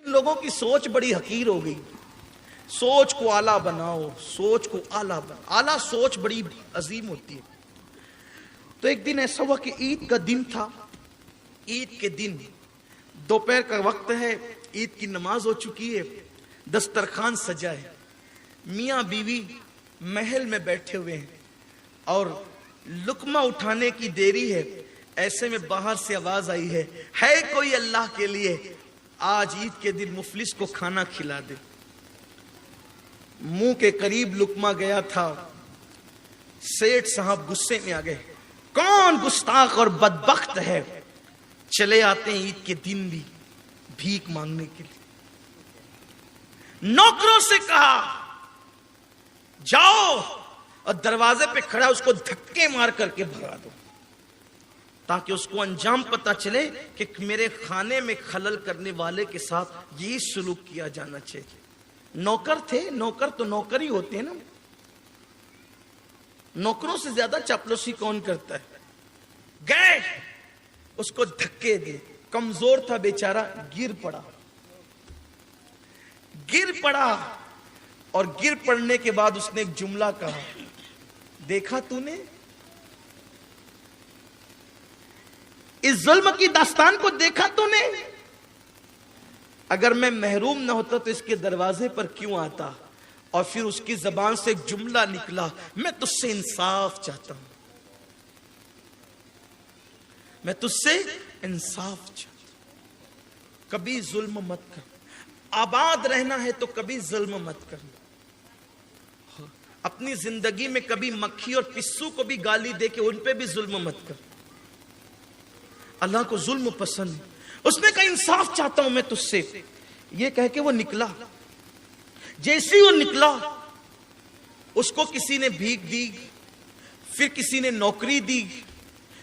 لوگوں کی سوچ بڑی حقیر ہو گئی. سوچ کو اعلیٰ بناؤ, سوچ کو اعلیٰ بناؤ. اعلیٰ سوچ بڑی عظیم ہوتی ہے. تو ایک دن ایسا ہوا کہ عید کا دن تھا. عید کے دن دوپہر کا وقت ہے, عید کی نماز ہو چکی ہے, دسترخوان سجا ہے, میاں بیوی محل میں بیٹھے ہوئے ہیں اور لقمہ اٹھانے کی دیری ہے. ایسے میں باہر سے آواز آئی ہے کوئی اللہ کے لیے آج عید کے دن مفلس کو کھانا کھلا دے. منہ کے قریب لقمہ گیا تھا. سیٹھ صاحب غصے میں آ گئے, کون گستاخ اور بدبخت ہے, چلے آتے ہیں عید کے دن بھی بھیک مانگنے کے لیے. نوکروں سے کہا جاؤ اور دروازے پہ کھڑا اس کو دھکے مار کر کے بھگا دو, تاکہ اس کو انجام پتا چلے کہ میرے کھانے میں خلل کرنے والے کے ساتھ یہی سلوک کیا جانا چاہیے. نوکر تھے, نوکر تو نوکر ہی ہوتے ہیں نا, نوکروں سے زیادہ چاپلوسی کون کرتا ہے. گئے, اس کو دھکے دے, کمزور تھا بیچارہ, گر پڑا اور گر پڑنے کے بعد اس نے ایک جملہ کہا, دیکھا تو نے اس ظلم کی داستان کو, دیکھا تو نے, اگر میں محروم نہ ہوتا تو اس کے دروازے پر کیوں آتا. اور پھر اس کی زبان سے ایک جملہ نکلا, میں تجھ سے انصاف چاہتا ہوں, میں تجھ سے انصاف چاہتا ہوں. کبھی ظلم مت کر, آباد رہنا ہے تو کبھی ظلم مت کرنا. اپنی زندگی میں کبھی مکھی اور پسو کو بھی گالی دے کے ان پہ بھی ظلم مت کر. اللہ کو ظلم پسند ہے. اس نے کہا انصاف چاہتا ہوں میں تجھ سے. یہ کہہ کے وہ نکلا. جیسے وہ نکلا اس کو کسی نے بھیک دی, پھر کسی نے نوکری دی,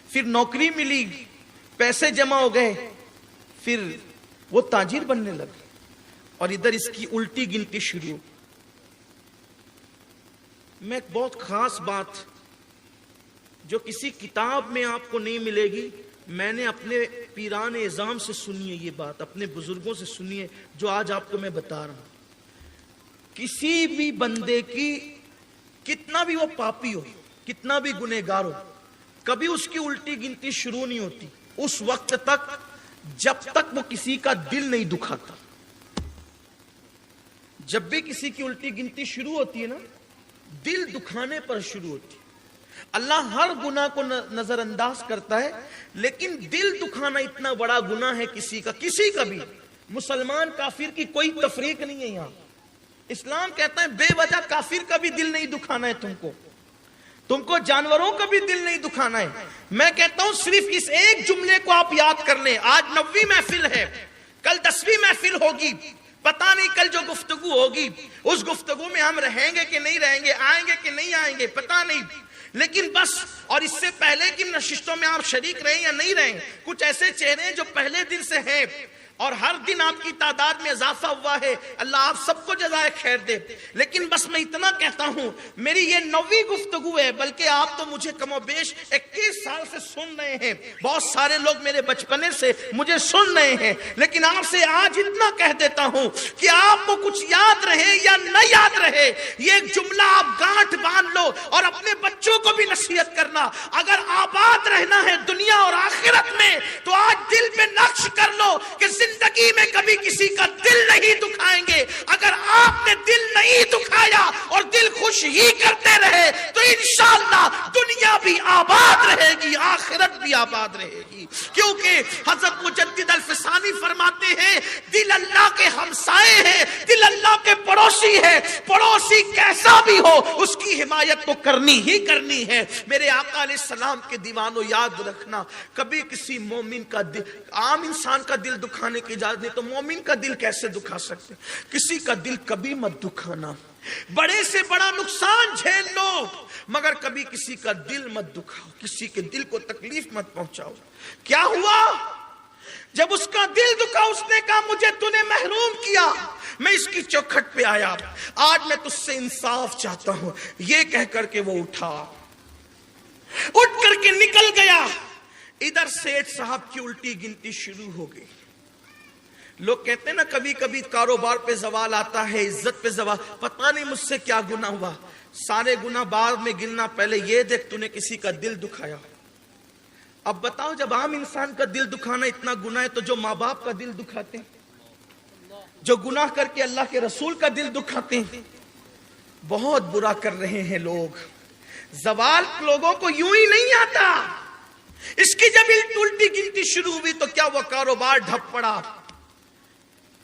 پھر نوکری ملی, پیسے جمع ہو گئے, پھر وہ تاجر بننے لگا. اور ادھر اس کی الٹی گنتی شروع. میں ایک بہت خاص بات جو کسی کتاب میں آپ کو نہیں ملے گی, میں نے اپنے پیران اعظام سے سنی ہے, یہ بات اپنے بزرگوں سے سنی ہے جو آج آپ کو میں بتا رہا ہوں. کسی بھی بندے کی کتنا بھی وہ پاپی ہو, کتنا بھی گنہگار ہو, کبھی اس کی الٹی گنتی شروع نہیں ہوتی اس وقت تک جب تک وہ کسی کا دل نہیں دکھاتا. جب بھی کسی کی الٹی گنتی شروع ہوتی ہے نا, دل دکھانے پر شروع ہوتی. اللہ ہر گناہ کو نظر انداز کرتا ہے, لیکن دل دکھانا اتنا بڑا گناہ ہے کسی کا بھی. مسلمان کافر کی کوئی تفریق نہیں ہے یہاں. اسلام کہتا ہے بے وجہ کافر کا بھی دل نہیں دکھانا ہے, تم کو جانوروں کا بھی دل نہیں دکھانا ہے. میں کہتا ہوں صرف اس ایک جملے کو آپ یاد کر لیں. آج 9ویں محفل ہے, کل 10ویں محفل ہوگی, پتہ نہیں کل جو گفتگو ہوگی اس گفتگو میں ہم رہیں گے کہ نہیں رہیں گے, آئیں گے کہ نہیں آئیں گے, پتہ نہیں. لیکن بس, اور اس سے پہلے کی نشستوں میں آپ شریک رہیں یا نہیں رہیں, کچھ ایسے چہرے ہیں جو پہلے دن سے ہیں اور ہر دن آپ کی تعداد میں اضافہ ہوا ہے. اللہ آپ سب کو جزائے خیر دے. لیکن بس میں اتنا کہتا ہوں, میری یہ 9ویں گفتگو ہے, بلکہ آپ تو مجھے کم و بیش 21 سال سے سن رہے ہیں, بہت سارے لوگ میرے بچپنے سے مجھے سن رہے ہیں. لیکن آپ سے آج اتنا کہہ دیتا ہوں کہ آپ کو کچھ یاد رہے یا نہ یاد رہے, یہ ایک جملہ آپ گانٹھ باندھ لو اور اپنے بچوں کو بھی نصیحت کرنا. اگر آباد رہنا ہے دنیا اور آخرت میں تو آج دل پہ نقش کر لو کہ زندگی میں کبھی کسی کا دل نہیں دکھائیں گے. اگر آپ نے دل نہیں دکھایا اور دل خوش ہی کرتے رہے تو انشاءاللہ دنیا بھی آباد رہے گی, آخرت بھی آباد رہے گی. کیونکہ حضرت مجدد الفسانی فرماتے ہیں دل اللہ کے ہمسائے ہیں, دل اللہ کے پڑوسی ہے. پڑوسی کیسا بھی ہو اس کی حمایت تو کرنی ہی کرنی ہے. میرے آقا علیہ السلام کے دیوانوں یاد رکھنا, کبھی کسی مومن کا دل, عام انسان کا دل دکھانے کی اجازت نہیں تو مومن کا دل کیسے دکھا سکتے. کسی کا دل کبھی مت دکھانا. بڑے سے بڑا نقصان جھیل لو مگر کبھی کسی کا دل مت دکھاؤ, کسی کے دل کو تکلیف مت پہنچاؤ. کیا ہوا جب اس کا دل دکھا, اس نے کہا مجھے تو نے محروم کیا, میں اس کی چوکھٹ پہ آیا, آج میں تجھ سے انصاف چاہتا ہوں. یہ کہہ کر کے وہ اٹھا, اٹھ کر کے نکل گیا. ادھر سیٹھ صاحب کی الٹی گنتی شروع ہو گئی. لوگ کہتے ہیں نا کبھی کبھی کاروبار پہ زوال آتا ہے, عزت پہ زوال, پتہ نہیں مجھ سے کیا گناہ ہوا. سارے گناہ بعد میں گننا, پہلے یہ دیکھ تو نے کسی کا دل دکھایا. اب بتاؤ جب عام انسان کا دل دکھانا اتنا گناہ ہے تو جو ماں باپ کا دل دکھاتے ہیں, جو گناہ کر کے اللہ کے رسول کا دل دکھاتے ہیں, بہت برا کر رہے ہیں لوگ. زوال لوگوں کو یوں ہی نہیں آتا. اس کی جب الٹی گنتی شروع ہوئی تو کیا وہ کاروبار ڈھپ پڑا.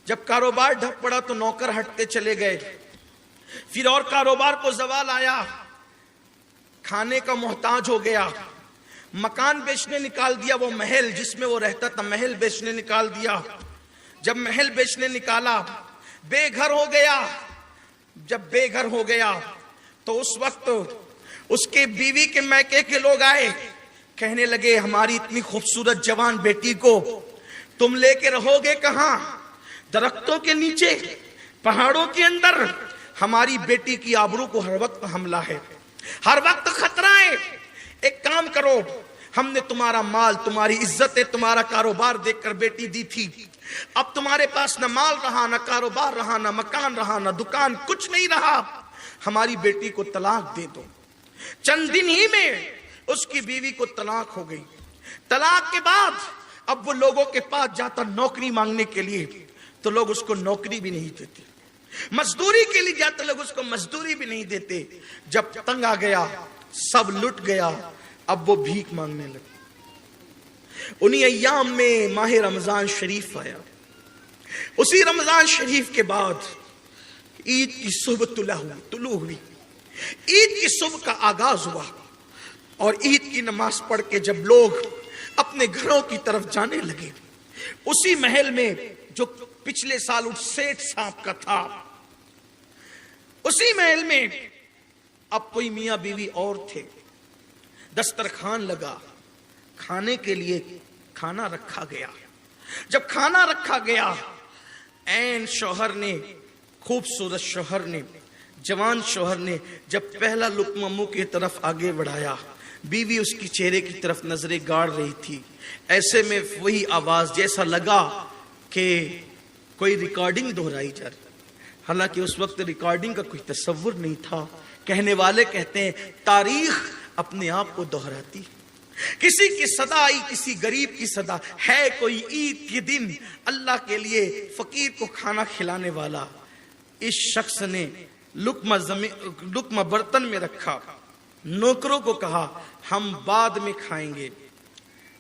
جب کاروبار ڈھپ پڑا تو نوکر ہٹتے چلے گئے. پھر اور کاروبار کو زوال آیا, کھانے کا محتاج ہو گیا, مکان بیچنے نکال دیا. وہ محل جس میں وہ رہتا تھا محل بیچنے نکال دیا. جب محل بیچنے نکالا بے گھر ہو گیا. جب بے گھر ہو گیا تو اس وقت اس کے بیوی کے میکے کے لوگ آئے, کہنے لگے ہماری اتنی خوبصورت جوان بیٹی کو تم لے کے رہو گے کہاں؟ درختوں کے نیچے, پہاڑوں کے اندر. ہماری بیٹی کی آبرو کو ہر وقت حملہ ہے, ہر وقت خطرہ ہے. ایک کام کرو, ہم نے تمہارا مال, تمہاری عزت, تمہارا کاروبار دیکھ کر بیٹی دی تھی. اب تمہارے پاس نہ مال رہا, نہ کاروبار رہا, نہ مکان رہا, نہ دکان, کچھ نہیں رہا. ہماری بیٹی کو طلاق دے دو. چند دن ہی میں اس کی بیوی کو طلاق ہو گئی. طلاق کے بعد اب وہ لوگوں کے پاس جاتا نوکری مانگنے کے لیے تو لوگ اس کو نوکری بھی نہیں دیتے. مزدوری کے لیے جاتا لوگ اس کو مزدوری بھی نہیں دیتے. جب تنگ آ گیا, سب لٹ گیا, اب وہ بھیک مانگنے لگے. انہی ایام میں ماہ رمضان شریف آیا. اسی رمضان شریف کے بعد عید کی صبح طلوع ہوئی. عید کی صبح کا آغاز ہوا اور عید کی نماز پڑھ کے جب لوگ اپنے گھروں کی طرف جانے لگے, اسی محل میں جو پچھلے سال اس سیٹ صاحب کا تھا, اسی محل میں اب کوئی میاں بیوی اور تھے. دسترخوان لگا, کھانے کے لیے کھانا رکھا گیا. جب کھانا رکھا گیا, عین شوہر نے, خوبصورت شوہر نے, جوان شوہر نے جب پہلا لقمہ منہ کی طرف آگے بڑھایا, بیوی اس کی چہرے کی طرف نظریں گاڑ رہی تھی. ایسے میں وہی آواز, جیسا لگا کہ کوئی ریکارڈنگ دہرائی جا رہی. حالانکہ اس وقت ریکارڈنگ کا کوئی تصور نہیں تھا. کہنے والے کہتے ہیں تاریخ اپنے آپ کو دہراتی. کسی کی صدا آئی, کسی غریب کی صدا ہے. کوئی عید کے دن اللہ کے لیے فقیر کو کھانا کھلانے والا. اس شخص نے لقمہ برتن میں رکھا, نوکروں کو کہا ہم بعد میں کھائیں گے,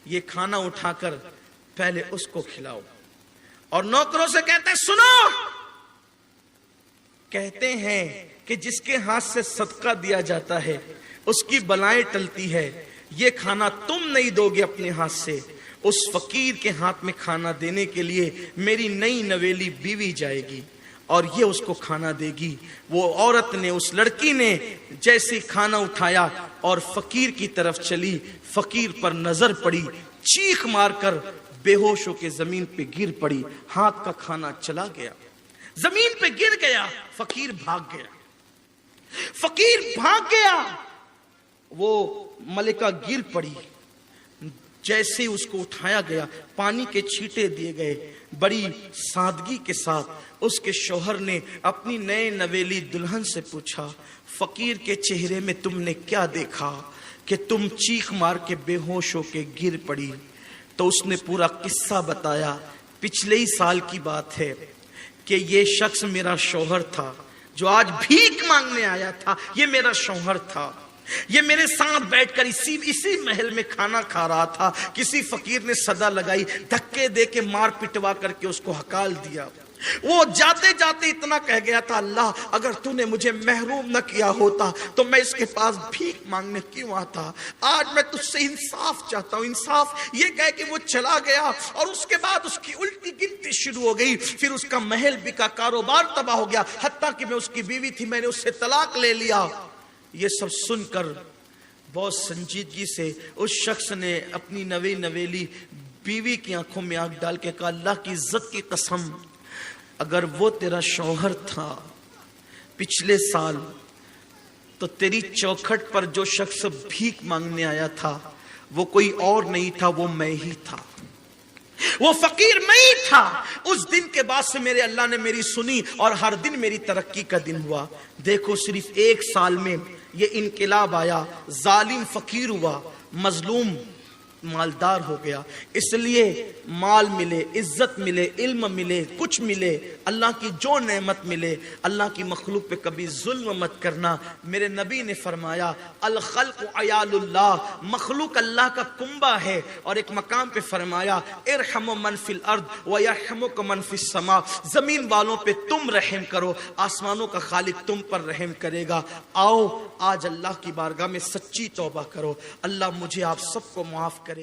یہ کھانا اٹھا کر پہلے اس کو کھلاؤ. اور نوکروں سے کہتے ہیں سنو, کہتے ہیں کہ جس کے ہاتھ سے صدقہ دیا جاتا ہے اس کی بلائیں ٹلتی ہے. یہ کھانا تم نہیں دو گے اپنے ہاتھ سے, اس فقیر کے ہاتھ میں کھانا دینے کے لیے میری نئی نویلی بیوی جائے گی اور یہ اس کو کھانا دے گی. وہ عورت نے, اس لڑکی نے جیسے کھانا اٹھایا اور فقیر کی طرف چلی, فقیر پر نظر پڑی, چیخ مار کر بے ہوش ہو کے زمین پہ گر پڑی. ہاتھ کا کھانا چلا گیا, زمین پہ گر گیا. فقیر بھاگ گیا, فقیر بھاگ گیا. وہ ملکہ گر پڑی. جیسے اس کو اٹھایا گیا, پانی کے چھینٹے دیے گئے. بڑی سادگی کے ساتھ اس کے شوہر نے اپنی نئے نویلی دلہن سے پوچھا فقیر کے چہرے میں تم نے کیا دیکھا کہ تم چیخ مار کے بے ہوش ہو کے گر پڑی؟ تو اس نے پورا قصہ بتایا. پچھلے ہی سال کی بات ہے کہ یہ شخص میرا شوہر تھا جو آج بھیک مانگنے آیا تھا. یہ میرا شوہر تھا, یہ میرے ساتھ بیٹھ کر اسی محل میں کھانا کھا رہا تھا. کسی فقیر نے صدا لگائی, دھکے دے کے مار پٹوا کر کے اس کو ہکال دیا. وہ جاتے جاتے اتنا کہہ گیا تھا اللہ اگر تو نے مجھے محروم نہ کیا ہوتا تو میں اس کے پاس بھیک مانگنے کیوں آتا. آج میں تجھ سے انصاف چاہتا ہوں. انصاف یہ کہہ کہ وہ چلا گیا اور اس کے بعد اس کی الٹی گنتی شروع ہو گئی. پھر اس کا محل بکا, کاروبار تباہ ہو گیا, حتیٰ کہ میں اس کی بیوی تھی, میں نے اس سے طلاق لے لیا. یہ سب سن کر بہت سنجیدگی سے اس شخص نے اپنی نویلی بیوی کی آنکھوں میں آنکھ ڈال کے کہا اللہ کی عزت کی قسم اگر وہ تیرا شوہر تھا پچھلے سال تو تیری چوکھٹ پر جو شخص بھیک مانگنے آیا تھا وہ کوئی اور نہیں تھا, وہ میں ہی تھا. وہ فقیر میں ہی تھا. اس دن کے بعد سے میرے اللہ نے میری سنی اور ہر دن میری ترقی کا دن ہوا. دیکھو صرف 1 سال میں یہ انقلاب آیا. ظالم فقیر ہوا, مظلوم مالدار ہو گیا. اس لیے مال ملے, عزت ملے, علم ملے, کچھ ملے, اللہ کی جو نعمت ملے, اللہ کی مخلوق پہ کبھی ظلم مت کرنا. میرے نبی نے فرمایا الخلق عیال اللہ, مخلوق اللہ کا کنبہ ہے. اور ایک مقام پہ فرمایا ارحموا من فی الارض ویرحمکم من فی السماء, زمین والوں پہ تم رحم کرو, آسمانوں کا خالق تم پر رحم کرے گا. آؤ آج اللہ کی بارگاہ میں سچی توبہ کرو. اللہ مجھے آپ سب کو معاف کرے.